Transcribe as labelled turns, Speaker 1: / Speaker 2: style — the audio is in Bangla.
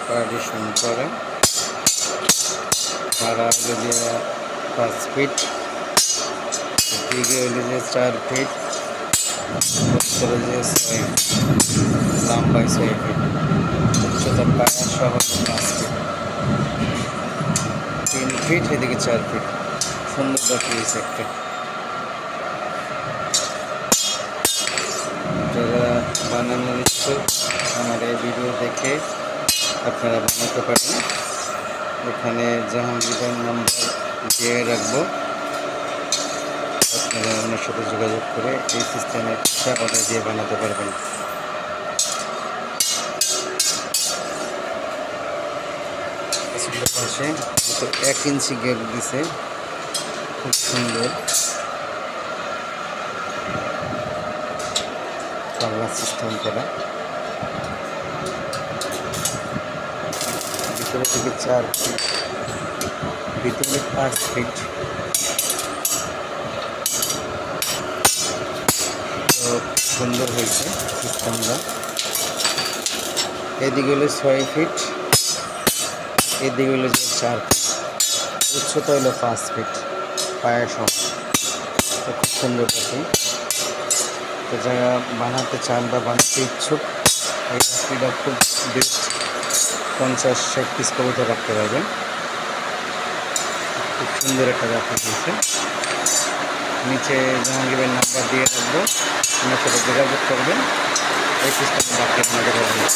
Speaker 1: পার্টিশন করে ভাড়া হলো দিয়ে 5 ফিট, দিকে হলো যে 4 ফিট, উত্তরে যে 6 লম্বায় 6 ফিট, উচ্চতা পায়া সহ 5 ফিট, 3 ফিট এদিকে 4 ফিট। সুন্দর দেখিয়েছে একটা। যারা বানানোর ইচ্ছুক আমার এই ভিডিও দেখে আপনারা বানাতে পারেন। এখানে জাহাঙ্গীরের নাম্বার দিয়ে রাখবো, আপনারা ওনার সাথে যোগাযোগ করে এই সিস্টেমের পিঠা অর্ডার দিয়ে বানাতে পারবেন। পাশে 1 ইঞ্চি গ্যাপ দিছে, খুব সুন্দর পাল্লা সিস্টেম করা। ভিতরে থেকে 4 ফিট, ভিতরে 5 ফিট। তো সুন্দর হয়েছে সিস্টেমটা। এদিকে হলো 6 ফিট, এদিকে হলো 4 ফিট, উচ্চতা হলো 5 ফিট পায়া সহ। তো খুব সুন্দর থাকে। তো যারা বানাতে চান বা বানাতে ইচ্ছুক এই চাকরিটা খুব বেস্ট, 50-60 পিস কবুতর রাখতে পারবেন। খুব সুন্দর একটা রাখা দিয়েছে। নিচে জাহাঙ্গীরের নাম্বার দিয়ে রাখবো, ওনার সাথে যোগাযোগ করবেন, এই সিস্টেমে বাকি আপনাদের পারবেন।